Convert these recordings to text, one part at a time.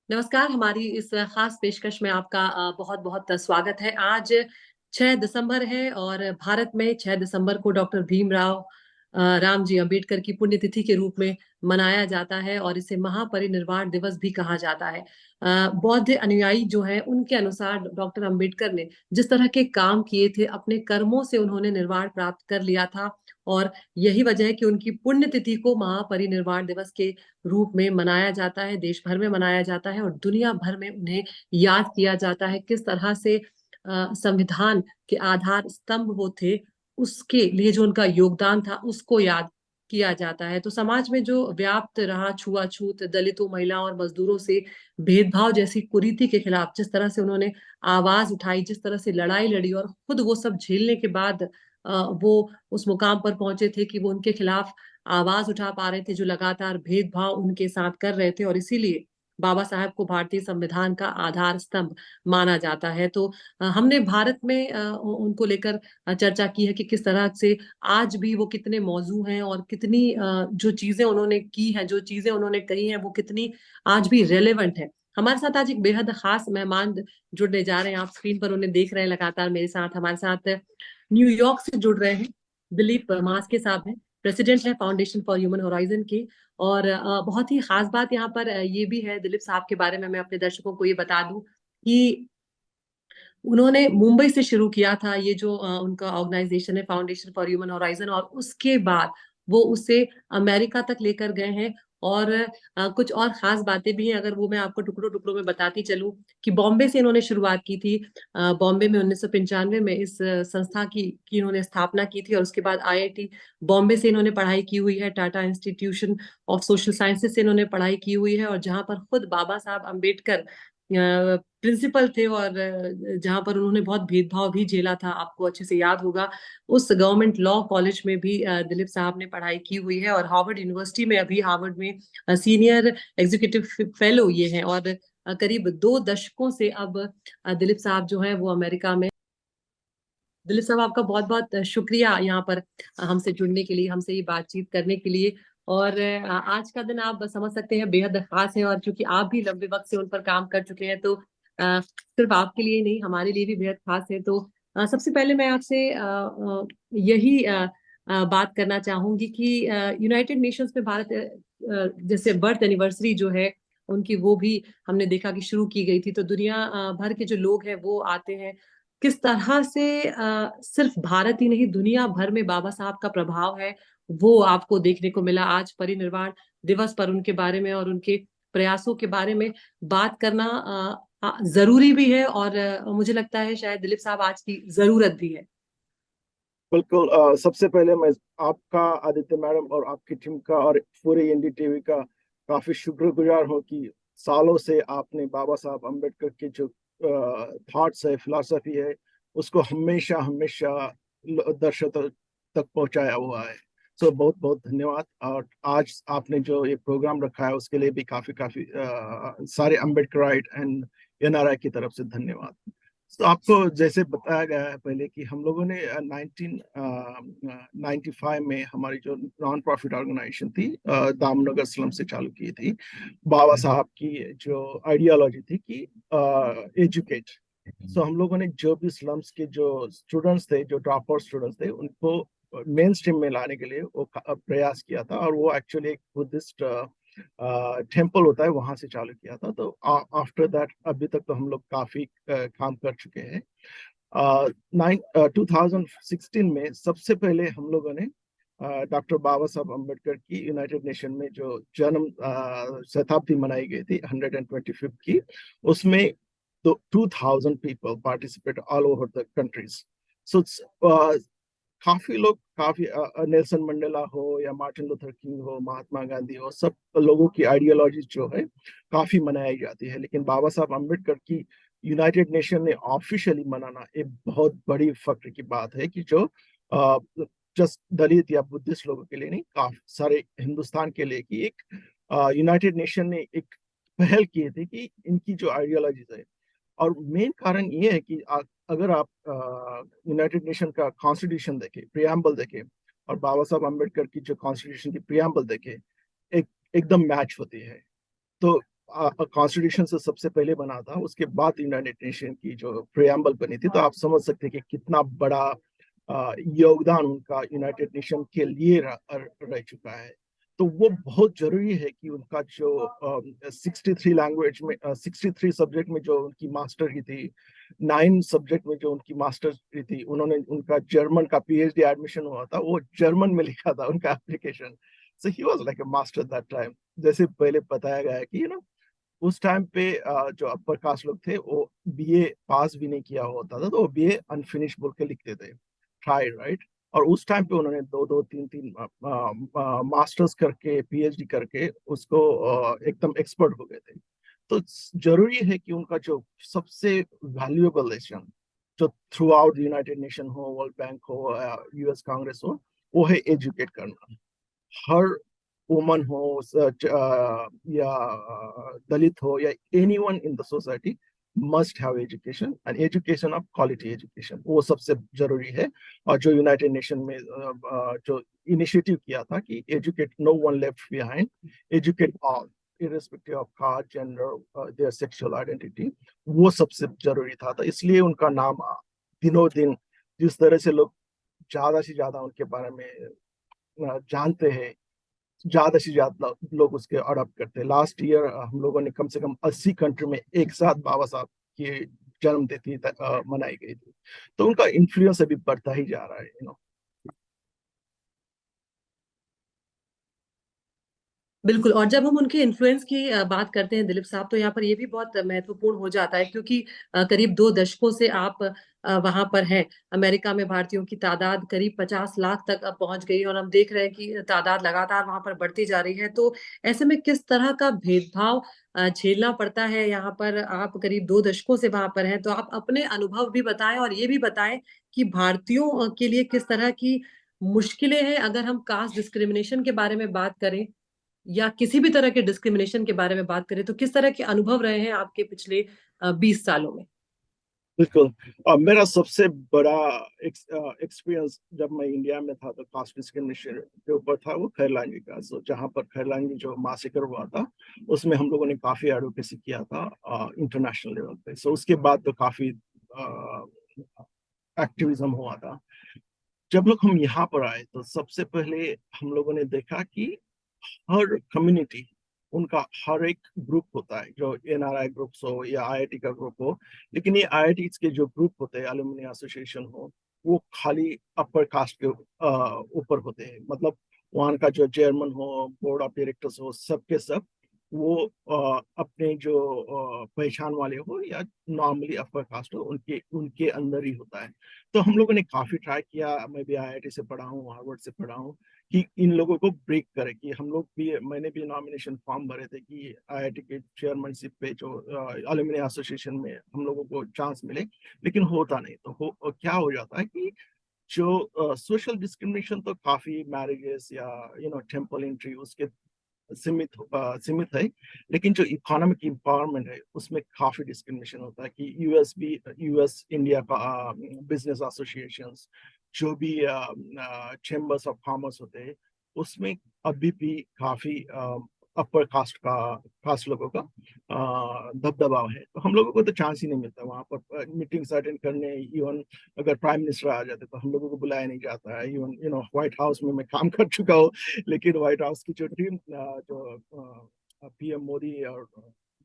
नमस्कार, हमारी इस ख़ास पेशकश में आपका बहुत-बहुत स्वागत है। आज 6 दिसंबर है और भारत में 6 दिसंबर को डॉक्टर भीमराव रामजी अम्बेडकर की पुण्यतिथि के रूप में मनाया जाता है और इसे महापरिनिर्वाण दिवस भी कहा जाता है। बौद्ध अनुयायी जो हैं, उनके अनुसार डॉक्टर अम्बेडकर ने जिस तरह के काम किए थे, अपने कर्मों से उन्होंने निर्वाण प्राप्त कर लिया था और यही वजह है कि उनकी पुण्यतिथि को महापरिनिर्वाण दिवस के रूप में मनाया जाता है, देश भर में मनाया जाता है और दुनिया भर में उन्हें याद किया जाता है। किस तरह से संविधान के आधार स्तंभ वो थे, उसके लिए जो उनका योगदान था, उसको याद किया जाता है। तो समाज में जो व्याप्त रहा छुआ-छूत, दलितों, महिलाओं और मज़दूरों से भेदभाव जैसी कुरीति के खिलाफ जिस तरह से उन्होंने आवाज़ उठाई, जिस तरह से लड़ाई लड़ी और खुद वो सब झेलने के बाद वो उस मुकाम पर पहुँचे थे कि वो उनके खिलाफ आवाज़ उठा पा रहे थे, जो लगातार भेदभाव उनके साथ कर रहे थे और इसीलिए बाबा साहब को भारतीय संविधान का आधार स्तंभ माना जाता है। तो हमने भारत में उनको लेकर चर्चा की है कि किस तरह से आज भी वो कितने मौजू हैं और कितनी जो चीज़ें उन्होंने की हैं, जो चीज़ें उन्होंने कही हैं, वो कितनी आज भी रेलेवेंट है। हमारे साथ आज एक बेहद ख़ास मेहमान जुड़ने जा रहे हैं। आप स्क्रीन पर उन्हें देख रहे हैं लगातार मेरे साथ। हमारे साथ न्यूयॉर्क से जुड़ रहे हैं, दिलीप मास्के साहब हैं। प्रेसिडेंट है फाउंडेशन फॉर ह्यूमन होराइजन की और बहुत ही खास बात यहाँ पर ये भी है दिलीप साहब के बारे में मैं अपने दर्शकों को ये बता दूं कि उन्होंने मुंबई से शुरू किया था ये जो उनका ऑर्गेनाइजेशन है फाउंडेशन फॉर ह्यूमन होराइजन और उसके बाद वो उसे अमेरिका तक लेकर गए हैं और कुछ और खास बातें भी हैं अगर वो मैं आपको टुकड़ों टुकड़ों में बताती चलूं कि बॉम्बे से इन्होंने शुरुआत की थी। बॉम्बे में 1995 में इस संस्था की इन्होंने स्थापना की थी और उसके बाद आईआईटी बॉम्बे से इन्होंने पढ़ाई की हुई है, Tata institution of social sciences से इन्होंने पढ़ाई की हुई है और जहां पर खुद बाबा साहब अम्बेडकर प्रिंसिपल थे और जहां पर उन्होंने बहुत भेदभाव भी झेला था आपको अच्छे से याद होगा उस गवर्नमेंट लॉ कॉलेज में भी दिलीप साहब ने पढ़ाई की हुई है और हार्वर्ड यूनिवर्सिटी में अभी हार्वर्ड में सीनियर एग्जीक्यूटिव फेलो ये हैं और करीब 2 दशकों से अब दिलीप साहब जो है वो अमेरिका में। दिलीप साहब आपका बहुत बहुत शुक्रिया यहाँ पर हमसे जुड़ने के लिए हमसे ये बातचीत करने के लिए और आज का दिन आप समझ सकते हैं बेहद खास है और चूंकि आप भी लंबे वक्त से उन पर काम कर चुके हैं तो सिर्फ आपके लिए नहीं हमारे लिए भी बेहद खास है। तो सबसे पहले मैं आपसे यही बात करना चाहूंगी कि यूनाइटेड नेशंस में भारत जैसे बर्थ एनिवर्सरी जो है उनकी वो भी हमने देखा कि शुरू की गई थी तो दुनिया भर के जो लोग हैं वो आते हैं। किस तरह से सिर्फ भारत ही नहीं दुनिया भर में बाबा साहब का प्रभाव है वो आपको देखने को मिला आज परिनिर्वाण दिवस पर उनके बारे में और उनके प्रयासों के बारे में बात करना जरूरी भी है और मुझे लगता है शायद दिलीप साहब आज की जरूरत भी है। बिल्कुल। सबसे पहले मैं आपका, आदित्य मैडम और आपकी टीम का और पूरे एनडीटीवी का काफी शुक्रगुजार हूँ कि सालों से आपने बाबा साहब अम्बेडकर के जो थॉट्स है, फिलॉसफी है, उसको हमेशा हमेशा दर्शकों तक पहुंचाया हुआ है। सो बहुत बहुत धन्यवाद। और आज आपने जो ये प्रोग्राम रखा है उसके लिए भी काफी काफी सारे अम्बेडकराइट एंड एनआरआई की तरफ से धन्यवाद। तो आपको जैसे बताया गया है पहले कि हम लोगों ने 1995 में हमारी जो नॉन प्रॉफिट ऑर्गेनाइजेशन थी दामनगर स्लम से चालू की थी। बाबा साहब की जो आइडियोलॉजी थी कि एजुकेट। सो हम लोगों ने जो भी स्लम्स के जो स्टूडेंट्स थे, जो ड्रॉप आउट स्टूडेंट्स थे, उनको मेन स्ट्रीम में लाने के लिए वो प्रयास किया था और वो एक्चुअली एक बुद्धिस्ट टेम्पल होता है वहां से चालू किया था। तो आफ्टर दैट अभी तक तो हम लोग काफी काम कर चुके हैं। 2016 में सबसे पहले हम लोगों ने डॉक्टर बाबा साहब अम्बेडकर की यूनाइटेड नेशन में जो जन्म शताब्दी मनाई गई थी 125th की, उसमें 2000 people participate all over the countries. So काफी लोग, काफी नेल्सन मंडेला हो या मार्टिन लूथर किंग हो, महात्मा गांधी हो, सब लोगों की आइडियोलॉजी जो है काफी मनाई जाती है, लेकिन बाबा साहब अम्बेडकर की यूनाइटेड नेशन ने ऑफिशियली मनाना एक बहुत बड़ी फख्र की बात है कि जो जस्ट दलित या बुद्धिस्ट लोगों के लिए नहीं, काफी सारे हिंदुस्तान के लिए कि एक यूनाइटेड नेशन ने एक पहल की थी कि इनकी जो आइडियोलॉजीज है। और मेन कारण ये है कि अगर आप यूनाइटेड नेशन का कॉन्स्टिट्यूशन देखें, प्रियम्बल देखें, और बाबा साहब अम्बेडकर की जो कॉन्स्टिट्यूशन की प्रियम्बल देखें, एक एकदम मैच होती है। तो कॉन्स्टिट्यूशन से सबसे पहले बना था, उसके बाद यूनाइटेड नेशन की जो प्रियम्बल बनी थी। तो आप समझ सकते हैं कि कितना बड़ा योगदान उनका यूनाइटेड नेशन के लिए रह चुका है। तो वो बहुत जरूरी है कि उनका जो 63 सब्जेक्ट में जो उनकी मास्टर की थी, 9 सब्जेक्ट में जो उनकी मास्टर की थी, उन्होंने उनका जर्मन का पीएचडी एडमिशन हुआ था, वो जर्मन में लिखा था उनका application. So he was like a master that time. जैसे पहले बताया गया है कि उस टाइम पे जो अपर कास्ट लोग थे वो बीए पास भी नहीं किया होता था, तो वो बीए अनफिनिश बोल के लिखते थे, ट्राई राइट। और उस टाइम पे उन्होंने दो दो तीन तीन मास्टर्स करके पीएचडी करके उसको एकदम एक्सपर्ट हो गए थे। तो जरूरी है कि उनका जो सबसे वैल्यूएबल लेसन जो थ्रू आउट यूनाइटेड नेशन हो, वर्ल्ड बैंक हो, यूएस कांग्रेस हो, वो है एजुकेट करना। हर वुमन हो या दलित हो या anyone in the society must have education, and education of quality education, वो सबसे जरूरी है। और जो यूनाइटेड नेशन में जो इनिशिएटिव किया था कि educate no one left behind, educate all irrespective of caste, gender, their sexual identity, वो सबसे जरूरी था। तो इसलिए उनका नाम दिनों दिन जिस तरह से लोग ज्यादा से ज्यादा उनके बारे में जानते हैं, ज्यादा से ज्यादा लोग उसके अडॉप्ट करते हैं। लास्ट ईयर हम लोगों ने कम से कम 80 कंट्री में एक साथ बाबा साहब की जन्म तिथि मनाई गई थी। तो उनका इन्फ्लुएंस अभी बढ़ता ही जा रहा है। बिल्कुल। और जब हम उनके इन्फ्लुएंस की बात करते हैं दिलीप साहब, तो यहाँ पर ये भी बहुत महत्वपूर्ण हो जाता है, क्योंकि करीब 2 दशकों से आप वहां पर हैं। अमेरिका में भारतीयों की तादाद करीब 50 लाख तक अब पहुंच गई, और हम देख रहे हैं कि तादाद लगातार वहां पर बढ़ती जा रही है। तो ऐसे में किस तरह का भेदभाव झेलना पड़ता है यहाँ पर? आप करीब 2 दशकों से वहां पर हैं, तो आप अपने अनुभव भी बताएं, और ये भी बताएं कि भारतीयों के लिए किस तरह की मुश्किलें हैं अगर हम कास्ट डिस्क्रिमिनेशन के बारे में बात करें, या किसी भी तरह के डिस्क्रिमिनेशन के बारे में बात करें, तो किस तरह के अनुभव रहे हैं आपके पिछले 20 सालों में? बिल्कुल। और मेरा सबसे बड़ा एक्सपीरियंस जब मैं इंडिया में था तो कास्ट डिस्क्रिमिनेशन के ऊपर था, वो खैरलांगी का। सो जहाँ पर खैरलांगी जो मासिकर हुआ था, उसमें हम लोगों ने काफी एडवोकेसी किया था इंटरनेशनल लेवल पे। सो उसके बाद तो काफी एक्टिविज्म हुआ था। जब लोग हम यहाँ पर आए तो सबसे पहले हम लोगों ने देखा कि हर कम्युनिटी, उनका हर एक ग्रुप होता है, जो एनआरआई ग्रुप्स हो या आईआईटी का ग्रुप हो। लेकिन ये आईआईटी के जो ग्रुप होते हैं, एलुमनी एसोसिएशन हो, वो खाली अपर कास्ट के ऊपर होते हैं। मतलब वहाँ का जो चेयरमैन हो, बोर्ड ऑफ डायरेक्टर्स हो, सबके सब वो अपने जो पहचान वाले हो या नॉर्मली अपर कास्ट हो, उनके उनके अंदर ही होता है। तो हम लोगों ने काफी ट्राई किया, मैं भी आईआईटी से पढ़ा हूँ, हार्वर्ड से पढ़ा हूँ, कि इन लोगों को ब्रेक करे। कि हम लोग भी, मैंने भी नॉमिनेशन फॉर्म भरे थे कि आईआईटी के चेयरमैनशिप पे जो अलुमनी एसोसिएशन में हम लोगों को चांस मिले, लेकिन होता नहीं। तो क्या हो जाता है कि जो सोशल डिस्क्रिमिनेशन तो काफी मैरिजेस या टेम्पल एंट्री उसके सीमित है, लेकिन जो इकोनॉमिक एम्पावरमेंट है उसमें काफी डिस्क्रिमिनेशन होता है। कि यूएस इंडिया का बिजनेस एसोसिएशंस, जो भी चेम्बर्स ऑफ कॉमर्स होते हैं, उसमें अभी भी काफी अपर कास्ट लोगों का दबदबाव है। तो हम लोगों को तो चांस ही नहीं मिलता वहां पर मीटिंग्स अटेंड करने। इवन अगर प्राइम मिनिस्टर आ जाते तो हम लोगों को बुलाया नहीं जाता है। इवन व्हाइट हाउस में मैं काम कर चुका हूँ, लेकिन व्हाइट हाउस की जो टीम, जो पीएम मोदी और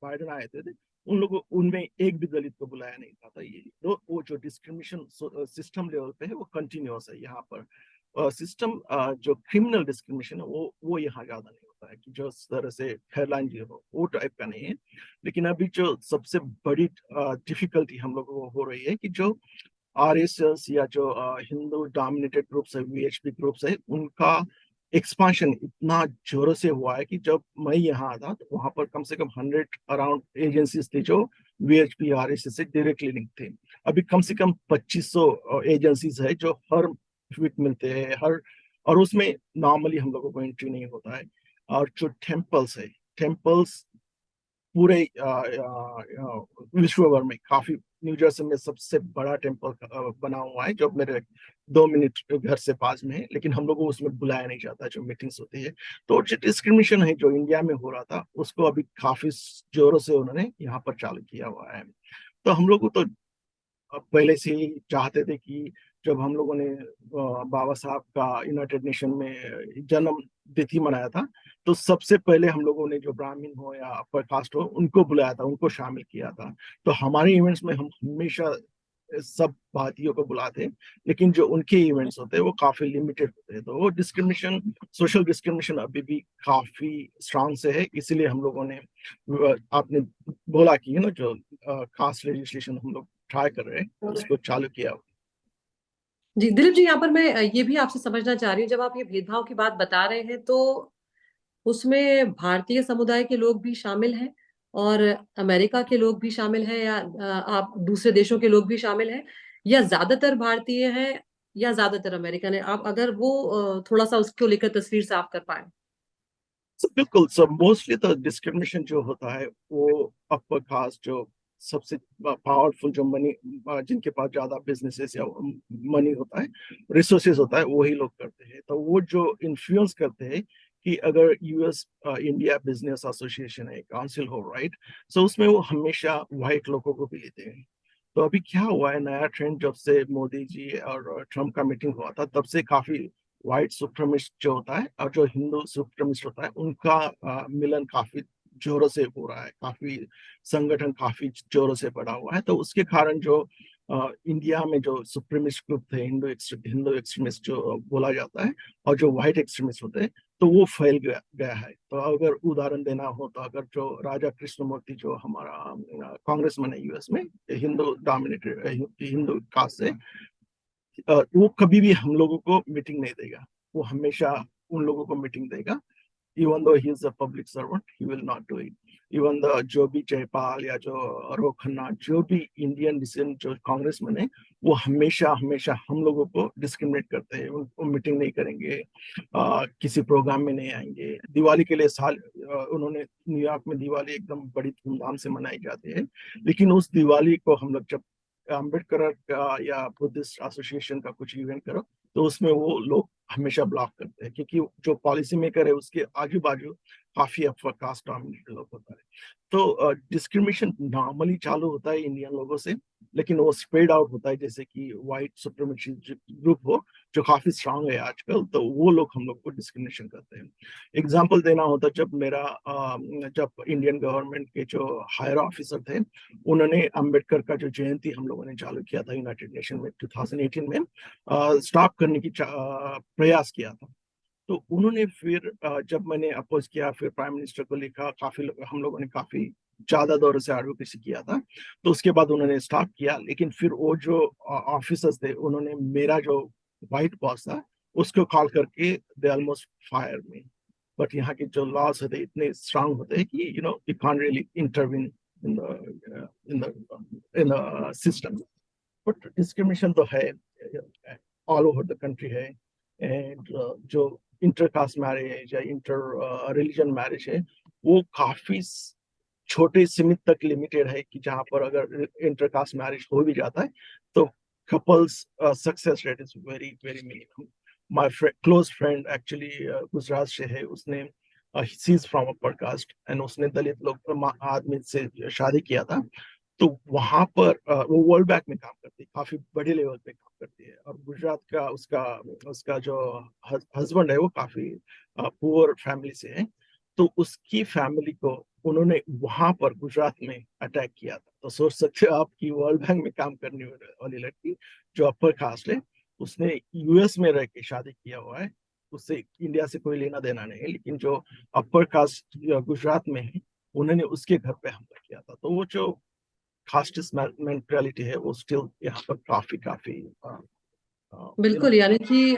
बाइडेन आए थे, उन लोगों, उनमें एक भी दलित को बुलाया नहीं था। तो ये वो जो डिस्क्रिमिनेशन सिस्टम लेवल पे है वो कंटिन्यूअस है यहाँ पर। सिस्टम जो क्रिमिनल डिस्क्रिमिनेशन है वो यहाँ ज्यादा नहीं होता है, कि जो इस तरह से हेडलाइन जो हो वो टाइप का नहीं है। लेकिन अभी जो सबसे बड़ी डिफिकल्टी हम लोगों को हो रही है कि जो आरएसएस या जो हिंदू डोमिनेटेड ग्रुप्स है, वीएचपी ग्रुप्स है, उनका एक्सपांशन इतना जोरों से हुआ है कि जब मैं यहाँ था तो वहां पर कम से कम 100 अराउंड एजेंसीज थी जो वीएचपी आरएसएस से डायरेक्टली लिंक थे। अभी कम से कम 2500 एजेंसीज है जो हर वीक मिलते हैं हर। और उसमें नॉर्मली हम लोगों को एंट्री नहीं होता है। और जो टेम्पल्स है, टेम्पल्स पूरे विश्व भर में काफी, न्यू जर्सी में सबसे बड़ा टेम्पल बना हुआ है जो मेरे 2 मिनट घर से पास में है, लेकिन हम लोग को उसमें बुलाया नहीं जाता जो मीटिंग्स होती है। तो जो डिस्क्रिमिनेशन है जो इंडिया में हो रहा था, उसको अभी काफी जोरों से उन्होंने यहाँ पर चालू किया हुआ है। तो हम लोग को तो पहले से ही चाहते थे कि जब हम लोगों ने बाबा साहब का यूनाइटेड नेशन में जन्म तिथि मनाया था, तो सबसे पहले हम लोगों ने जो ब्राह्मण हो या अपर कास्ट हो उनको बुलाया था, उनको शामिल किया था। तो हमारे इवेंट्स में हम हमेशा सब भारतीयों को बुलाते हैं, लेकिन जो उनके इवेंट्स होते हैं वो काफी लिमिटेड होते हैं। तो वो डिस्क्रिमिनेशन, सोशल डिस्क्रिमिनेशन अभी भी काफी स्ट्रांग से है। इसीलिए हम लोगों ने आपने बोला कि ना जो कास्ट लेजिस्लेशन हम लोग ट्राई कर रहे हैं उसको चालू किया। जी दिलीप जी, यहाँ पर मैं ये भी आपसे समझना चाह रही हूँ, जब आप ये भेदभाव की बात बता रहे हैं तो उसमें भारतीय समुदाय के लोग भी शामिल हैं और अमेरिका के लोग भी शामिल हैं, या आप दूसरे देशों के लोग भी शामिल हैं, या ज्यादातर भारतीय हैं या ज्यादातर अमेरिकन है? आप अगर वो थोड़ा सा उसको लेकर तस्वीर साफ कर पाए। बिल्कुल, सब मोस्टली तो डिस्क्रिमिनेशन जो होता है वो अपर कास्ट, जो सबसे पावरफुल, जो मनी, जिनके पास ज्यादा बिजनेसेस या मनी होता है, रिसोर्सेज होता है, वही लोग करते हैं। तो वो जो इन्फ्लुएंस करते हैं कि अगर यूएस इंडिया बिजनेस एसोसिएशन है, काउंसिल हो, राइट, सो उसमें वो हमेशा व्हाइट लोगों को भी लेते हैं। तो अभी क्या हुआ है, नया ट्रेंड, जब से मोदी जी और ट्रम्प का मीटिंग हुआ था, तब से काफी व्हाइट सुप्रीमिस्ट जो होता है और जो हिंदू सुप्रीमिस्ट होता है, उनका मिलन काफी जोरों से हो रहा है। काफी संगठन काफी जोरों से बढ़ा हुआ है। तो उसके कारण जो इंडिया में जो सुप्रीमिस्ट ग्रुप थे, हिंदू एक्सट्रीमिस्ट जो बोला जाता है, और जो व्हाइट एक्सट्रीमिस्ट होते हैं, तो वो फैल गया है। तो अगर उदाहरण देना हो, तो अगर जो राजा कृष्णमूर्ति जो हमारा कांग्रेसमैन है यूएस में, हिंदू डोमिनेटेड, हिंदू कास्ट से, वो कभी भी हम लोगों को मीटिंग नहीं देगा। वो हमेशा उन लोगों को मीटिंग देगा। Even though he is a public servant, he will not do it. Even the जो भी जयपाल या जो अरोक खन्ना, जो भी इंडियन डिसीजन जो कांग्रेस में है, वो हमेशा हमेशा हम लोगों को डिस्क्रिमिनेट करते हैं। उनको मीटिंग नहीं करेंगे, किसी प्रोग्राम में नहीं आएंगे। दिवाली के लिए उन्होंने न्यूयॉर्क में दिवाली एकदम बड़ी धूमधाम से मनाई जाती है, लेकिन उस दिवाली को हम लोग जब अम्बेडकर का या बुद्धिस्ट एसोसिएशन का कुछ इवेंट करो, तो उसमें वो लोग हमेशा ब्लॉक करते हैं, क्योंकि जो पॉलिसी मेकर है उसके आजू बाजू काफी अपर कास्ट डोमिनेटेड लोग होता है। तो डिस्क्रिमिनेशन नॉर्मली चालू होता है इंडियन लोगों से, लेकिन वो स्प्रेड आउट होता है, जैसे कि व्हाइट सुप्रीमेसी ग्रुप हो जो काफी स्ट्रांग है आजकल, तो वो लोग हम लोग को डिस्क्रिमिनेशन करते हैं। एग्जाम्पल देना होता, जब इंडियन गवर्नमेंट के जो हायर ऑफिसर थे, उन्होंने अंबेडकर का जो जयंती हम लोगों ने चालू किया था यूनाइटेड नेशन में 2018 में, स्टॉप करने की प्रयास किया था। तो उन्होंने फिर जब मैंने अपोज किया, फिर प्राइम मिनिस्टर को लिखा, हम लोगों ने काफी ज्यादा दौर से एडवोकेसी किया था। तो उसके बाद उन्होंने स्टॉप किया, लेकिन फिर वो जो ऑफिसर्स थे, उन्होंने मेरा जो व्हाइट बॉस था उसको कॉल करके they almost fire me. But यहाँ के जो लॉज होते इतने स्ट्रांग होते हैं कि you can't really intervene in the in the in the system. But discrimination तो है, ऑल ओवर द कंट्री है। एंड जो इंटरकास्ट मैरिज या इंटर रिलीजन मैरिज है, वो काफी छोटे सीमित तक लिमिटेड है, कि जहां पर अगर इंटरकास्ट मैरिज हो भी जाता है, तो couples success rate is very very minimum. My close friend actually Gujarat से है, उसने she is from upper caste, and उसने दलित लोग आदमी से शादी किया था। तो वहां पर वो वर्ल्ड बैंक में काम करती है, काफी बड़े लेवल पे काम करती है। और गुजरात का उसका उसका जो हस्बैंड है वो काफी पुअर फैमिली से है। तो उसकी फैमिली को उन्होंने वहां पर गुजरात में अटैक किया था। तो सोच सकते हो आप कि वर्ल्ड बैंक में काम करने वाली लड़की जो अपर कास्ट है, उसने यूएस में रह के शादी किया हुआ है, उससे इंडिया से कोई लेना देना नहीं है। लेकिन जो अपर कास्ट गुजरात में है, उन्होंने उसके घर पे हमला किया था। तो वो जो कास्टिस्ट मेंटालिटी है, वो स्टिल यहाँ पर काफी काफी यू नो बिल्कुल, यानी कि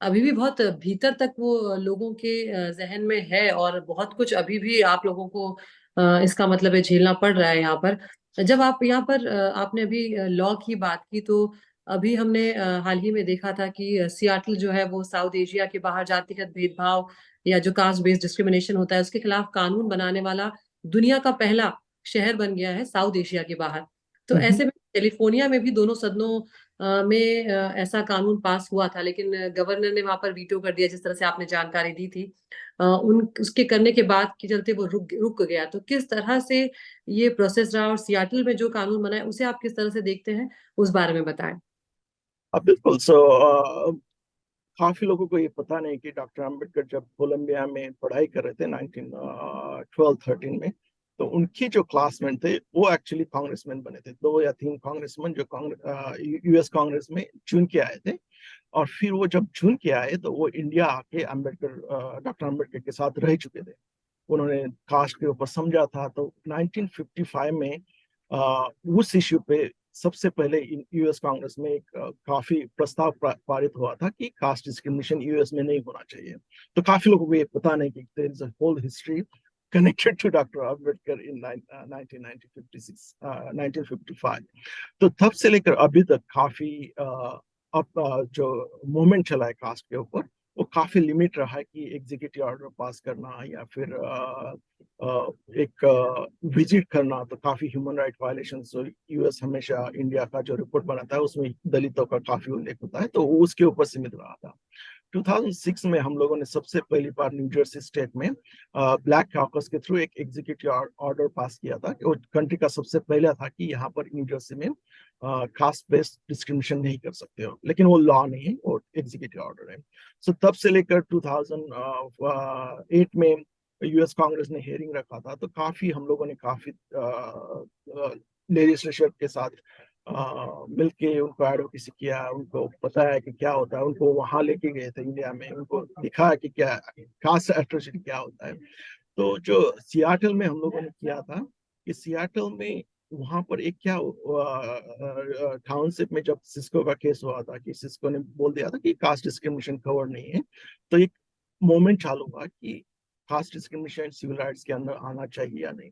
अभी भी बहुत भीतर तक वो लोगों के जहन में है, और बहुत कुछ अभी भी आप लोगों को इसका मतलब है झेलना पड़ रहा है यहाँ पर। जब आप यहाँ पर आपने अभी लॉ की बात की, तो अभी हमने हाल ही में देखा था कि सियाटल जो है वो साउथ एशिया के बाहर जातिगत भेदभाव या जो कास्ट बेस्ड डिस्क्रिमिनेशन होता है उसके खिलाफ कानून बनाने वाला दुनिया का पहला शहर बन गया है साउथ एशिया के बाहर। तो हम्म। ऐसे में कैलिफोर्निया में भी दोनों सदनों में ऐसा कानून पास हुआ था, लेकिन गवर्नर ने वहां पर वीटो कर दिया, जिस तरह से आपने जानकारी दी थी। उन उसके करने के बाद के चलते वो रुक रुक गया। तो किस तरह से ये प्रोसेस रहा, और सियाटल में जो कानून बना है उसे आप किस तरह से देखते हैं, उस बारे में बताएं। अब बिल्कुल। काफी लोगों को ये पता नहीं कि डॉक्टर अंबेडकर जब कोलंबिया में पढ़ाई कर रहे थे 1912-13 में, तो उनकी जो क्लासमेट थे वो एक्चुअली कांग्रेसमैन बने थे। 2 या 3 कांग्रेसमैन जो यूएस कांग्रेस में चुन के आए थे, और फिर वो जब चुन के आए तो वो इंडिया आके डॉक्टर अंबेडकर के साथ रह चुके थे। उन्होंने कास्ट के ऊपर समझा था। तो 1955 में उस इश्यू पे सबसे पहले यूएस कांग्रेस में एक काफी प्रस्ताव पारित हुआ था कि कास्ट डिस्क्रिमिनेशन यूएस में नहीं होना चाहिए। तो काफी लोगों को ये पता नहीं कि there is a whole history connected to Dr. Ambedkar in 1955। तो तब से लेकर अभी तक काफी जो मूवमेंट चला है कास्ट के ऊपर, वो काफी लिमिट रहा है कि एग्जीक्यूटिव ऑर्डर पास करना या फिर एक विजिट करना। तो काफी ह्यूमन राइट वायलेशन यूएस हमेशा इंडिया का जो रिपोर्ट बनाता है उसमें दलितों का काफी उल्लेख होता है, तो वो उसके ऊपर सीमित रहा था। 2006 में हम लोगों ने सबसे पहली बार न्यू जर्सी स्टेट में ब्लैक कॉकस के थ्रू एक एग्जीक्यूटिव ऑर्डर पास किया था। वो कंट्री का सबसे पहला था कि यहाँ पर न्यू जर्सी में कास्ट बेस्ड डिस्क्रिमिनेशन नहीं कर सकते हो, लेकिन वो लॉ नहीं है, वो एग्जीक्यूटिव ऑर्डर है। सो तब से लेकर 2008 में यूएस कांग्रेस ने हेयरिंग रखा था, तो काफी हम लोगों ने काफी लेजिस्लेचर के साथ मिलके उनको एडवोकेसी किया, उनको बताया कि क्या होता है, उनको वहां लेके गए थे इंडिया में, उनको दिखाया कि क्या कास्ट एट्रोसिटी क्या होता है। तो जो सियाटल में हम लोगों ने किया था कि सियाटल में वहां पर एक क्या टाउनशिप में जब सिस्को का केस हुआ था कि सिस्को ने बोल दिया था कि कास्ट डिस्क्रिमिनेशन कवर नहीं है, तो एक मोमेंट चालू हुआ कि कास्ट डिस्क्रिमिनेशन सिविल राइट्स के अंदर आना चाहिए या नहीं।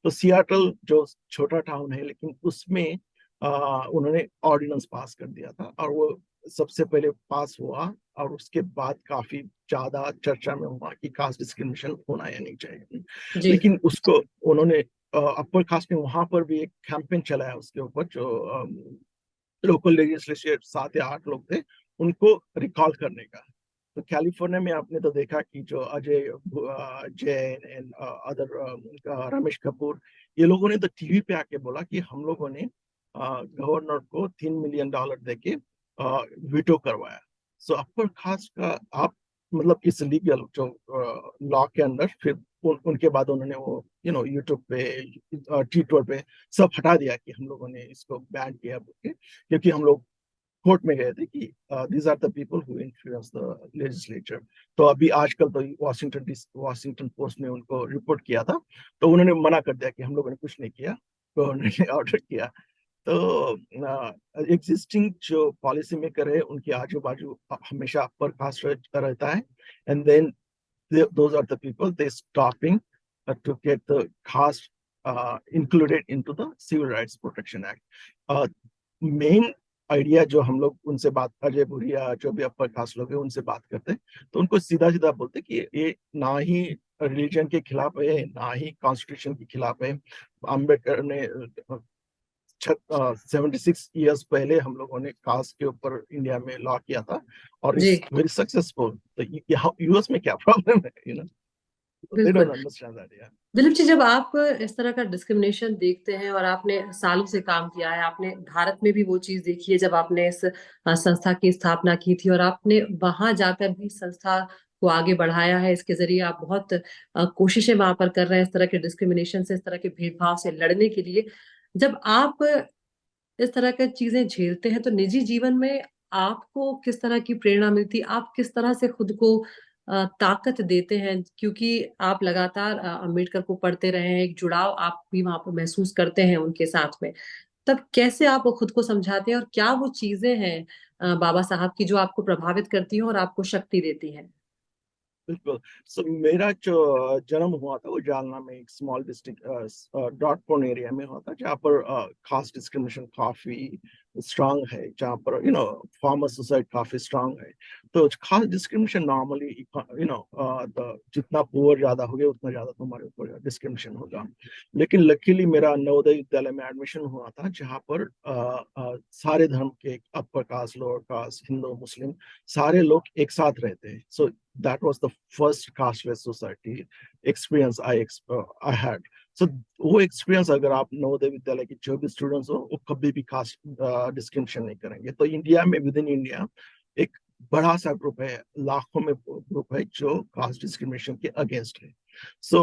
तो सियाटल जो छोटा टाउन है, लेकिन उसमें उन्होंने ऑर्डिनेंस पास कर दिया था, और वो सबसे पहले पास हुआ, और उसके बाद काफी ज्यादा चर्चा में हुआ कि कास्ट डिस्क्रिमिनेशन होना या नहीं चाहिए। जी लेकिन उसको उन्होंने अपर कास्ट में वहां पर भी एक कैंपेन चलाया उसके ऊपर, जो लोकल लेजिस्लेचर 7 या 8 लोग थे उनको रिकॉल करने का। तो कैलिफोर्निया में आपने तो देखा कि जो अजय जैन एंड अदर रमेश कपूर, ये लोगों ने तो टीवी पे आके बोला कि हम लोगों ने गवर्नर को $3 मिलियन देके वीटो करवाया। सो अपर कास्ट का आप मतलब इस लीगल जो लॉ के अंदर, फिर उनके बाद उन्होंने वो यूट्यूब पे ट्विटर पे सब हटा दिया कि हम लोगों ने इसको बैन किया बोल के, क्योंकि हम लोग कोर्ट में गए थे कि these are the people who influence the legislature. तो अभी आजकल तो वॉशिंगटन पोस्ट ने उनको रिपोर्ट किया था, तो उन्होंने मना कर दिया कि हम लोगों ने कुछ नहीं किया, गवर्नमेंट ने ऑर्डर किया। तो एग्जिस्टिंग जो पॉलिसी मेकर है उनके आजू बाजू हमेशा अपर कास्ट रहता है, and then those are the people they stopping to get the caste included into the Civil Rights Protection Act. Main idea जो हम लोग उनसे बात, अजय भूरिया जो भी अपर कास्ट लोग हैं उनसे बात करते, तो उनको सीधा सीधा बोलते कि ये ना ही रिलीजन के खिलाफ है, ना ही कॉन्स्टिट्यूशन के खिलाफ है। अम्बेडकर ने 76 ईयर्स पहले हम लोगों ने कास्ट के ऊपर इंडिया में लॉ किया था, और जी इट्स वेरी सक्सेसफुल। तो यहाँ यूएस में क्या प्रॉब्लम है, दे बिल्कुल। Don't understand that. या दिलीप जी, जब आप इस तरह का डिस्क्रिमिनेशन देखते हैं, और आपने सालों से काम किया है, आपने भारत में भी वो चीज देखी है जब आपने इस संस्था की स्थापना की थी, और आपने वहां जाकर भी संस्था को आगे बढ़ाया है। इसके जरिए आप बहुत कोशिशें वहां पर कर रहे हैं इस तरह के डिस्क्रिमिनेशन से, इस तरह के भेदभाव से लड़ने के लिए। जब आप इस तरह की चीजें झेलते हैं, तो निजी जीवन में आपको किस तरह की प्रेरणा मिलती है? आप किस तरह से खुद को ताकत देते हैं? क्योंकि आप लगातार अम्बेडकर को पढ़ते रहे हैं, एक जुड़ाव आप भी वहां पर महसूस करते हैं उनके साथ में। तब कैसे आप खुद को समझाते हैं, और क्या वो चीजें हैं बाबा साहब की जो आपको प्रभावित करती हैं और आपको शक्ति देती हैं? बिल्कुल। मेरा जो जन्म हुआ था वो जालना में एक स्मॉल डिस्ट्रिक्ट डॉटपोन एरिया में हुआ था, जहाँ पर कास्ट डिस्क्रिमिनेशन काफी स्ट्रांग है, जहाँ पर फार्मर सोसाइटी काफी स्ट्रांग है। तो खास डिस्क्रिमिनेशन नॉर्मली जितना पुअर ज्यादा हो गया उतना ज्यादा तुम्हारे ऊपर डिस्क्रिमिनेशन होगा। लेकिन लकीली मेरा नवोदय विद्यालय में एडमिशन हुआ था, जहाँ पर सारे धर्म के, upper caste, lower caste, Hindu, Muslim, सारे लोग एक साथ रहते हैं। So that was the first casteless society experience I had. So वो एक्सपीरियंस अगर आप नवोदय विद्यालय के जो भी स्टूडेंट्स हो, वो कभी भी कास्ट डिस्क्रिमिनेशन नहीं करेंगे। तो इंडिया में, विद इन इंडिया, एक बड़ा सा ग्रुप है, लाखों में ग्रुप है जो कास्ट डिस्क्रिमिनेशन के अगेंस्ट है। सो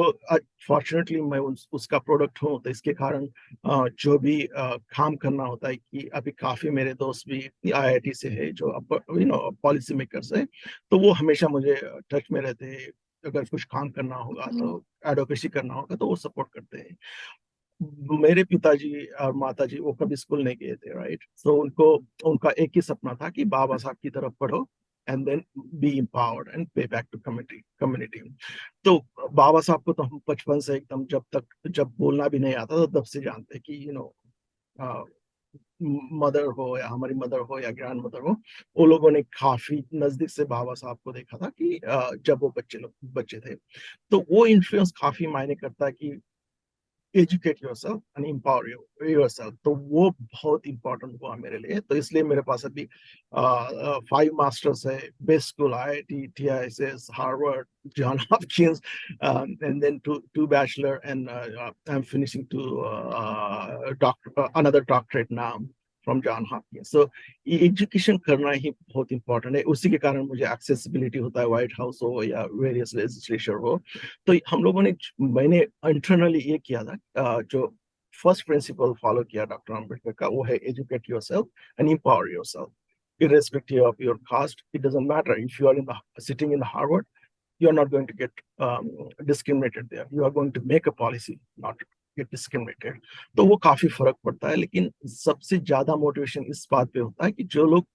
फॉर्चुनेटली मैं उसका प्रोडक्ट हूँ। तो इसके कारण जो भी काम करना होता है, कि अभी काफी मेरे दोस्त भी आईआईटी से है जो पॉलिसी मेकर्स है, तो वो हमेशा मुझे टच में रहते हैं। अगर कुछ काम करना होगा, तो एडवोकेसी करना होगा, तो वो सपोर्ट करते हैं। मेरे पिताजी और माताजी वो कभी स्कूल नहीं गए थे, राइट। सो उनका एक ही सपना था कि बाबा साहब की तरफ पढ़ो and then be empowered and pay back to community. तो बाबा साहब को तो हम बचपन से एकदम, जब बोलना भी नहीं आता, तो तब से जानते कि मदर हो या हमारी मदर हो या ग्रैंड मदर हो, वो लोगों ने काफी नजदीक से बाबा साहब को देखा था कि जब वो बच्चे थे। तो वो इन्फ्लुएंस काफी मायने करता है कि educate yourself and empower yourself. तो वो बहुत इंपॉर्टेंट हुआ मेरे लिए। तो इसलिए मेरे पास अभी 5 मास्टर्स है, best school, IIT, TISS, Harvard, John Hopkins, and then two bachelor, and I'm finishing to another doctorate now from John Hopkins. So education करना ही बहुत इंपॉर्टेंट है। उसी के कारण मुझे एक्सेसिबिलिटी होता है, व्हाइट हाउस हो या वेरियस लेजिस्लेचर हो। तो हम लोगों ने, मैंने इंटरनली ये किया था, जो फर्स्ट प्रिंसिपल फॉलो किया डॉक्टर अम्बेडकर का, वो है educate yourself and empower yourself irrespective of your caste. It doesn't matter if you are sitting in the Harvard, you are not going to get discriminated there. You are going to make a policy, not get discriminated. तो वो काफी फर्क पड़ता है। लेकिन सबसे ज्यादा motivation इस बात पे होता है कि जो लोग,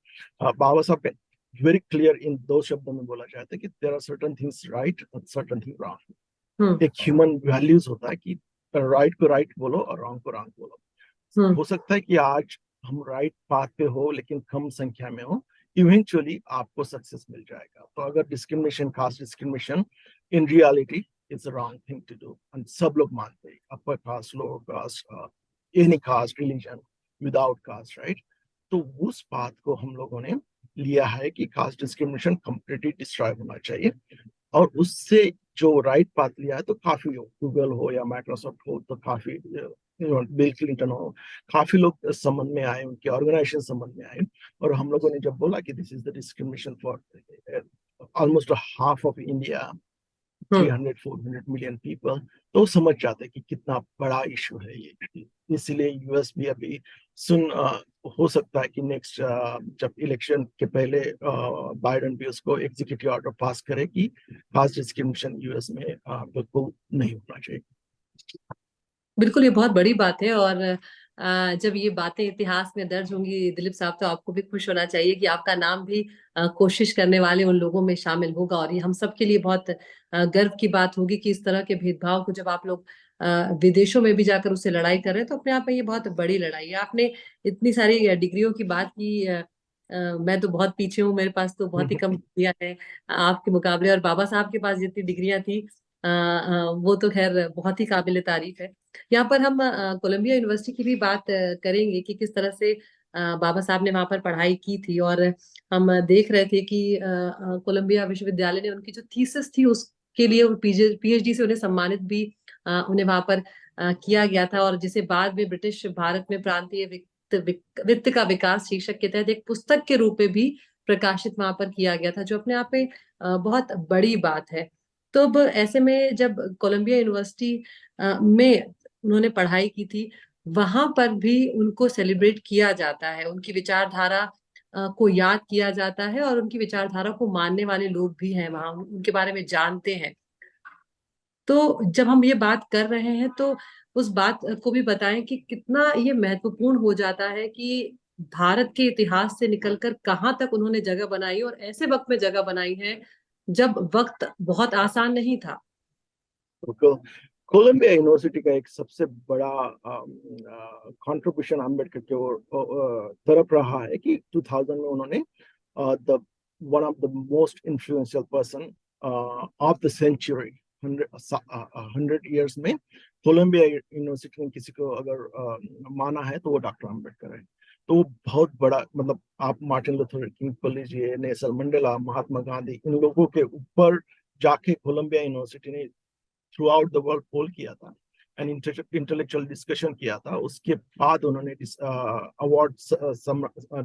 बाबा साहब वेरी क्लियर इन 2 शब्दों में बोला जाता है कि there are certain things right और सर्टेन थिंग रॉन्ग। एक ह्यूमन वैल्यूज होता है कि राइट को राइट बोलो और रॉन्ग को रॉन्ग बोलो। हो सकता है कि आज हम राइट पाथ पे हो, लेकिन कम संख्या में हो, इवेंचुअली आपको सक्सेस मिल जाएगा। तो अगर discrimination, caste discrimination, in reality it's a wrong thing to do, and सब लोग मानते हैं, upper caste, lower caste, any caste, religion, without caste, right. तो उस बात को हम लोगों ने लिया है कि कास्ट डिस्क्रिमिनेशन कंप्लीटली डिस्ट्रॉय होना चाहिए। और उससे जो राइट पाथ लिया है, तो काफी लोग, गूगल हो या माइक्रोसॉफ्ट हो, तो काफी, बिल क्लिंटन हो, काफी लोग समझ में आए, उनके ऑर्गेनाइजेशन समझ में आए। और हम लोगों ने जब बोला कि this is the discrimination for almost half of India, 300-400 million people, तो समझ जाते कि कितना बड़ा इशू है ये। इसलिए यूएस भी अभी हो सकता है कि नेक्स्ट, जब इलेक्शन के पहले, बाइडेन भी उसको एग्जीक्यूटिव ऑर्डर पास करे कि कास्ट डिस्क्रिमिनेशन यूएस में बिल्कुल नहीं होना चाहिए। बिल्कुल, ये बहुत बड़ी बात है। और जब ये बातें इतिहास में दर्ज होंगी दिलीप साहब, तो आपको भी खुश होना चाहिए कि आपका नाम भी कोशिश करने वाले उन लोगों में शामिल होगा। और ये हम सब के लिए बहुत गर्व की बात होगी कि इस तरह के भेदभाव को जब आप लोग विदेशों में भी जाकर उससे लड़ाई कर रहे हैं, तो अपने आप में ये बहुत बड़ी लड़ाई है। आपने इतनी सारी डिग्रियों की बात की। मैं तो बहुत पीछे हूँ, मेरे पास तो बहुत ही कम डिग्रियां हैं आपके मुकाबले। और बाबा साहब के पास जितनी डिग्रियां थी, वो तो खैर बहुत ही काबिल तारीफ है। यहाँ पर हम कोलंबिया यूनिवर्सिटी की भी बात करेंगे कि किस तरह से बाबा साहब ने वहां पर पढ़ाई की थी। और हम देख रहे थे कि कोलंबिया विश्वविद्यालय ने उनकी जो थीसिस थी उसके लिए पीएचडी से उन्हें सम्मानित भी उन्हें वहां पर किया गया था। और जिसे बाद में ब्रिटिश भारत में प्रांतीय वित्त का विकास शीर्षक के तहत एक पुस्तक के रूप में भी प्रकाशित वहां पर किया गया था, जो अपने आप में बहुत बड़ी बात है। तो अब ऐसे में जब कोलंबिया यूनिवर्सिटी में उन्होंने पढ़ाई की थी, वहां पर भी उनको सेलिब्रेट किया जाता है, उनकी विचारधारा को याद किया जाता है। और उनकी विचारधारा को मानने वाले लोग भी हैं वहां, उनके बारे में जानते हैं। तो जब हम ये बात कर रहे हैं, तो उस बात को भी बताएं कि कितना ये महत्वपूर्ण हो जाता है कि भारत के इतिहास से निकलकर कहाँ तक उन्होंने जगह बनाई, और ऐसे वक्त में जगह बनाई है जब वक्त बहुत आसान नहीं था। बिल्कुल। कोलंबिया यूनिवर्सिटी का एक सबसे बड़ा कंट्रीब्यूशन अम्बेडकर के तरफ रहा है कि 2000 में उन्होंने the one of the most influential person of the century 100 years में कोलंबिया यूनिवर्सिटी ने किसी को अगर माना है तो वो डॉक्टर अम्बेडकर है। तो वो बहुत बड़ा, मतलब आप मार्टिन लूथर किंग को लीजिए, नेल्सन मंडेला, महात्मा गांधी, इन लोगों के ऊपर जाके कोलंबिया यूनिवर्सिटी ने थ्रू आउट द वर्ल्ड पोल किया था एंड इंटेलेक्चुअल डिस्कशन किया था। उसके बाद उन्होंने अवार्ड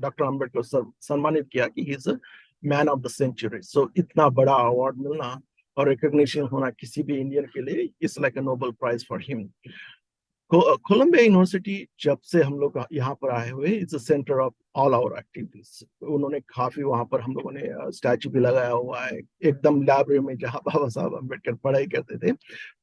डॉक्टर अम्बेडकर सम्मानित किया कि he is a man of the century. So इतना बड़ा अवार्ड मिलना और रिकॉग्निशन होना किसी भी इंडियन के लिए is like a Nobel prize for him. Columbia University जब से हम लोग यहाँ पर आए हुए, it's a centre of all our activities. उन्होंने काफी वहां पर हम लोगों ने स्टैचू भी लगाया हुआ है एकदम लाइब्रेरी में जहाँ बाबा साहब अम्बेडकर पढ़ाई करते थे।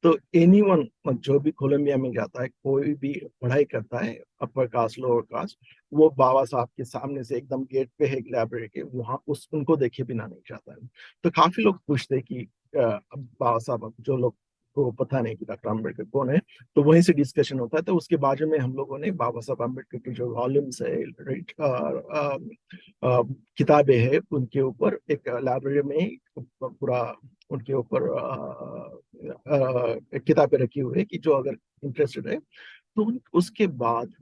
तो एनीवन जो भी कोलंबिया में जाता है, कोई भी पढ़ाई करता है, अपर कास्ट लोअर कास्ट, वो बाबा साहब के सामने से एकदम गेट पे है लाइब्रेरी के, वहाँ उनको देखे बिना नहीं जाता है। तो काफी लोग पूछते कि बाबा साहब, जो लोग को पता नहीं कि डॉक्टर अम्बेडकर कौन है, तो वहीं से डिस्कशन होता है। तो उसके बाजू में हम लोगों ने बाबा साहब अम्बेडकर की जो वॉल्यूम्स है, किताबें हैं, उनके ऊपर एक लाइब्रेरी में पूरा उनके ऊपर किताबें रखी हुई है कि जो अगर इंटरेस्टेड है तो उसके बाद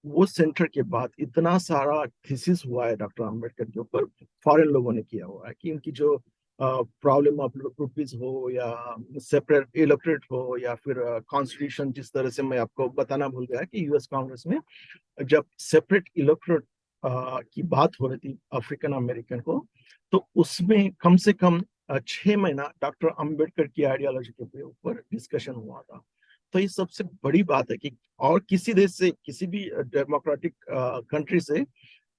वो सेंटर के बाद इतना सारा थीसिस हुआ है डॉक्टर अम्बेडकर के ऊपर, फॉरेन लोगों ने किया हुआ है कि उनकी जो प्रॉब्लम ऑफ रुपीज हो या सेपरेट इलेक्टोरेट हो या फिर कॉन्स्टिट्यूशन, जिस तरह से मैं आपको बताना भूल गया कि यूएस कांग्रेस में जब सेपरेट इलेक्टोरेट की बात हो रही थी अफ्रीकन अमेरिकन को, तो उसमें कम से कम 6 महीना डॉक्टर अम्बेडकर की आइडियोलॉजी के ऊपर डिस्कशन हुआ था। तो ये सबसे बड़ी बात है कि और किसी देश से, किसी भी डेमोक्रेटिक कंट्री से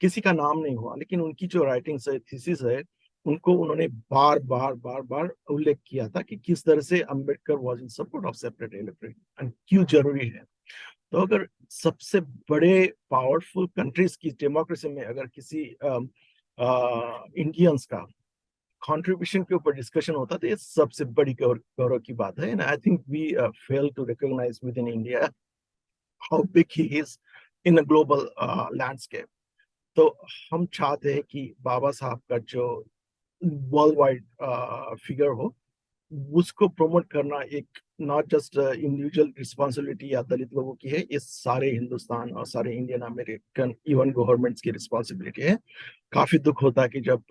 किसी का नाम नहीं हुआ, लेकिन उनकी जो राइटिंग्स है, थीसिस है, उनको उन्होंने बार बार बार बार उल्लेख किया था कि किस तरह से Ambedkar was in support of separate electorate and क्यों जरूरी है। तो अगर सबसे बड़े पावरफुल कंट्रीज की डेमोक्रेसी में अगर किसी इंडियंस का कंट्रीब्यूशन के ऊपर डिस्कशन होता, तो ये सबसे बड़ी गौरव की बात है। And I think we fail to recognise within India how big he is in a global landscape. तो हम चाहते हैं कि बाबा साहब का जो वर्ल्ड वाइड फिगर हो, उसको प्रमोट करना एक नॉट जस्ट इंडिविजुअल रिस्पॉन्सिबिलिटी या दलित लोगों की है, ये सारे हिंदुस्तान और सारे इंडियन अमेरिकन इवन गवर्नमेंट्स की रिस्पॉन्सिबिलिटी है। काफी दुख होता है कि जब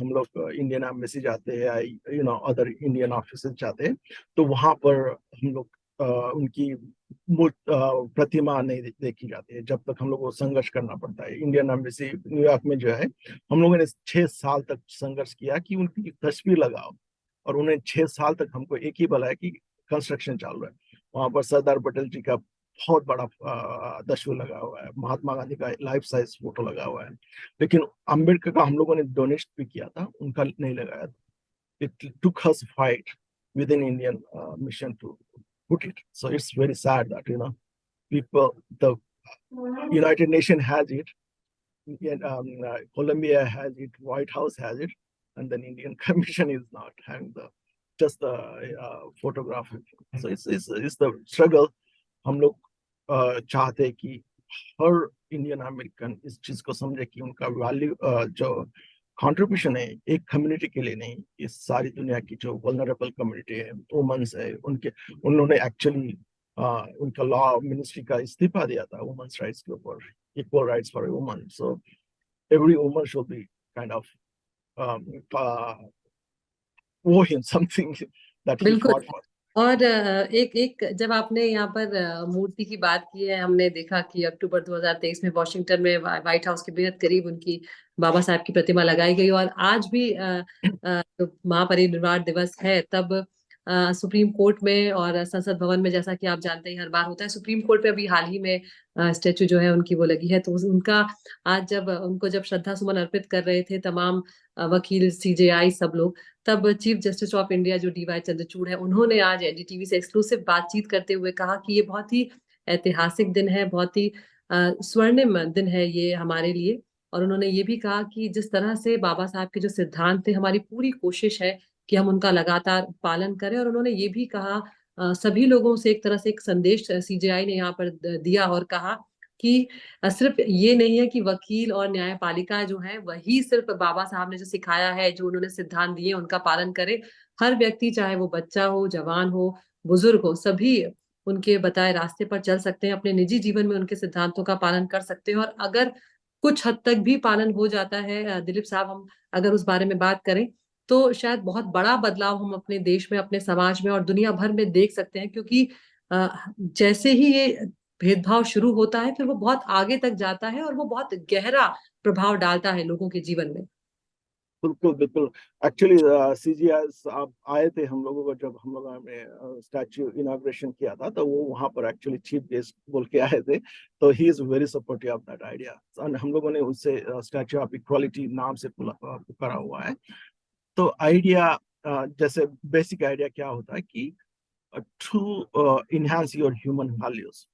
हम लोग इंडियन एम्बेसी जाते हैं, अदर इंडियन ऑफिस जाते हैं, तो वहां पर हम लोग उनकी प्रतिमा नहीं देखी जाती है। जब तक हम लोग को संघर्ष करना पड़ता है। इंडियन एम्बेसी न्यूयॉर्क में जो है, हम लोगों ने 6 साल तक संघर्ष किया कि उनकी तस्वीर लगाओ, और उन्हें 6 साल तक हमको एक ही बोला है कि कंस्ट्रक्शन चालू है। वहां पर सरदार पटेल जी का बहुत बड़ा तस्वीर लगा हुआ है, महात्मा गांधी का लाइफ साइज फोटो लगा हुआ है, लेकिन अम्बेडकर का हम लोगों ने डोनेट भी किया था, उनका नहीं लगाया। It took us fight with in Indian mission to put it. So it's very sad that people, the United Nation has it, Colombia has it, White House has it, and then Indian Commission is not having the just the photograph. So it's the struggle. हम लोग चाहते हैं कि हर Indian American इस चीज को समझे कि उनका वैल्यू, जो कंट्रीब्यूशन है, एक कम्युनिटी के लिए नहीं, इस सारी दुनिया की जो वल्नरेबल कम्युनिटी है, वुमेन्स है, उन्होंने एक्चुअली उनका लॉ मिनिस्ट्री का इस्तीफा दिया था वुमेन्स राइट्स के ऊपर, equal rights for women. So every woman should be kind of owe him something that he बिल्कुल। fought for. और एक एक जब आपने यहाँ पर मूर्ति की बात की है, हमने देखा कि अक्टूबर 2023 में वॉशिंगटन में व्हाइट हाउस के बेहद करीब उनकी बाबा साहब की प्रतिमा लगाई गई, और आज भी महापरिनिर्वाण दिवस है तब सुप्रीम कोर्ट में और संसद भवन में, जैसा कि आप जानते हैं हर बार होता है, सुप्रीम कोर्ट पे अभी हाल ही में स्टेचू जो है उनकी वो लगी है। तो उनका आज जब उनको जब श्रद्धा सुमन अर्पित कर रहे थे तमाम वकील, सीजेआई, सब लोग, तब चीफ जस्टिस ऑफ इंडिया जो डीवाई चंद्रचूड़ है, उन्होंने आज एनडीटीवी से एक्सक्लूसिव बातचीत करते हुए कहा कि ये बहुत ही ऐतिहासिक दिन है, बहुत ही स्वर्णिम दिन है ये हमारे लिए। और उन्होंने ये भी कहा कि जिस तरह से बाबा साहब के जो सिद्धांत थे, हमारी पूरी कोशिश है कि हम उनका लगातार पालन करें। और उन्होंने ये भी कहा सभी लोगों से एक तरह से एक संदेश सीजेआई ने यहाँ पर दिया और कहा कि सिर्फ ये नहीं है कि वकील और न्यायपालिका जो है वही सिर्फ बाबा साहब ने जो सिखाया है, जो उन्होंने सिद्धांत दिए उनका पालन करे। हर व्यक्ति, चाहे वो बच्चा हो, जवान हो, बुजुर्ग हो, सभी उनके बताए रास्ते पर चल सकते हैं, अपने निजी जीवन में उनके सिद्धांतों का पालन कर सकते हैं। और अगर कुछ हद तक भी पालन हो जाता है, दिलीप साहब, हम अगर उस बारे में बात करें तो शायद बहुत बड़ा बदलाव हम अपने देश में, अपने समाज में और दुनिया भर में देख सकते हैं। क्योंकि जैसे ही ये भेदभाव शुरू होता है, फिर वो बहुत आगे तक जाता है और वो बहुत गहरा प्रभाव डालता है लोगों के जीवन में। बिल्कुल बिल्कुल। एक्चुअली सीजीआई आप आए थे हम लोगों को, जब हम लोगों ने स्टैच्यू इनॉग्रेशन किया था, तो वो वहां पर एक्चुअली चीफ गेस्ट बोल के आए थे। तो he is very supportive of that idea. And हम लोगों ने उससे स्टैच्यू ऑफ इक्वालिटी नाम से पुकारा हुआ है। तो आइडिया, जैसे बेसिक आइडिया क्या होता है कि to enhance your human values,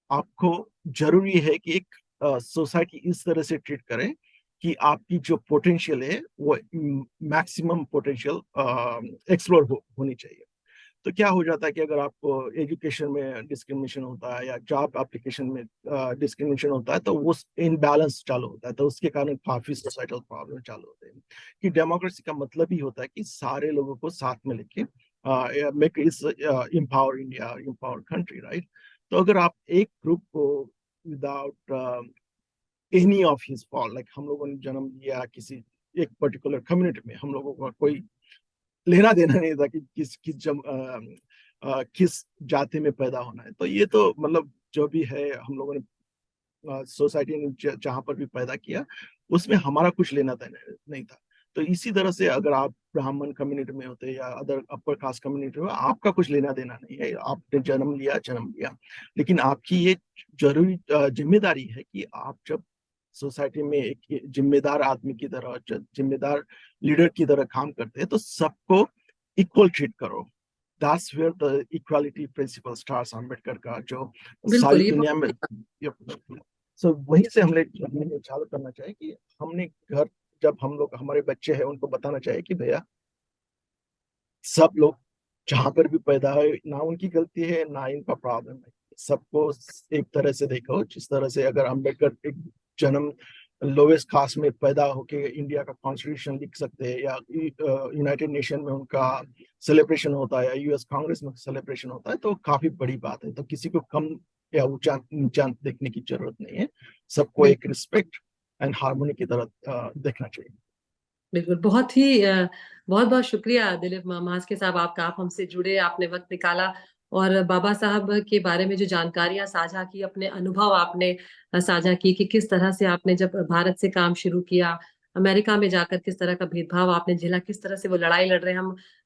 आपको जरूरी है कि एक सोसाइटी इस तरह से ट्रीट करे कि आपकी जो पोटेंशियल है वो मैक्सिमम पोटेंशियल एक्सप्लोर होनी चाहिए। तो क्या हो जाता है कि अगर आपको एजुकेशन में डिस्क्रिमिनेशन होता है या जॉब एप्लीकेशन में डिस्क्रिमिनेशन होता है, तो वो इनबैलेंस चालू होता है। तो उसके कारण काफी सोसाइटल प्रॉब्लम चालू होते हैं। कि डेमोक्रेसी का मतलब ही होता है कि सारे लोगों को साथ में लेके मेक इस empower India, empower country, right. तो अगर आप एक ग्रुप को without any of his fault, like हम लोगों ने जन्म लिया किसी एक पर्टिकुलर कम्युनिटी में, हम लोगों का कोई लेना देना नहीं था कि किस जाति में पैदा होना है। तो ये तो मतलब जो भी है, हम लोगों ने सोसाइटी ने जहां पर भी पैदा किया, उसमें हमारा कुछ लेना देना नहीं था। तो इसी तरह से अगर आप ब्राह्मण कम्युनिटी में होते या अदर अपर कास्ट कम्युनिटी में, आपका कुछ लेना देना नहीं है। आपने जन्म लिया, लेकिन आपकी ये जरूरी जिम्मेदारी है कि आप जब सोसाइटी में एक जिम्मेदार आदमी की तरह, जिम्मेदार लीडर की तरह काम करते हैं, तो सबको इक्वल ट्रीट करो। That's where the equality principle starts. Ambedkar का जो बिल्कुल, सारी ये दुनिया में, सो वहीं से हमने चालू करना चाहिए कि हमने घर, जब हम लोग, हमारे बच्चे हैं, उनको बताना चाहिए कि भैया सब लोग जहां पर भी पैदा है, ना उनकी गलती है ना इनका प्रॉब्लम है। सबको एक तरह से देखो, जिस तरह से अगर अम्बेडकर एक जन्म लोवेस्ट कास्ट में पैदा होके इंडिया का कॉन्स्टिट्यूशन लिख सकते हैं, या यूनाइटेड नेशन में उनका सेलिब्रेशन होता है, या यूएस कांग्रेस में सेलिब्रेशन होता है, तो काफी बड़ी बात है। तो किसी को कम या ऊंचा नीचा देखने की जरूरत नहीं है। सबको एक बिल्कुल, रिस्पेक्ट एंड हार्मोनी की तरह देखना चाहिए। बिल्कुल। बहुत ही बहुत बहुत शुक्रिया दिलीप महास्के साहब आपका, आप हमसे जुड़े, आपने वक्त निकाला और बाबा साहब के बारे में जो जानकारियां साझा की, अपने अनुभव आपने साझा की कि किस तरह से आपने जब भारत से काम शुरू किया, अमेरिका में जाकर किस तरह का भेदभाव आपने झेला, किस तरह से वो लड़ाई लड़ रहे हैं।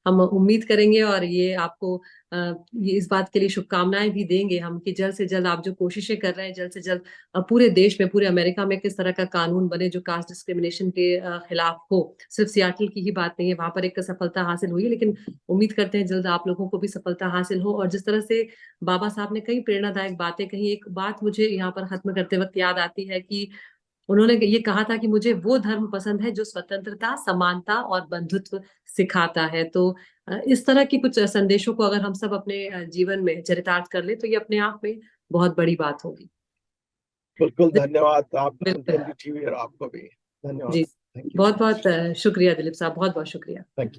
हम उम्मीद करेंगे और ये आपको ये इस बात के लिए शुभकामनाएं भी देंगे हम कि जल्द से जल्द आप जो कोशिशें कर रहे हैं, जल्द से जल्द पूरे देश में, पूरे अमेरिका में किस तरह का कानून बने जो कास्ट डिस्क्रिमिनेशन के खिलाफ हो। सिर्फ सियाटल की ही बात नहीं है, वहां पर एक सफलता हासिल हुई है, लेकिन उम्मीद करते हैं जल्द आप लोगों को भी सफलता हासिल हो। और जिस तरह से बाबा साहब ने कई प्रेरणादायक बातें कही, एक बात मुझे यहाँ पर खत्म करते वक्त याद आती है कि उन्होंने ये कहा था कि मुझे वो धर्म पसंद है जो स्वतंत्रता, समानता और बंधुत्व सिखाता है। तो इस तरह की कुछ संदेशों को अगर हम सब अपने जीवन में चरितार्थ कर ले तो ये अपने आप में बहुत बड़ी बात होगी। बिल्कुल, धन्यवाद। आपको बिल्कुल। सुनते हुए, और आपको भी धन्यवाद। जी, थैंक यू। बहुत बहुत शुक्रिया दिलीप साहब, बहुत बहुत शुक्रिया। Thank you.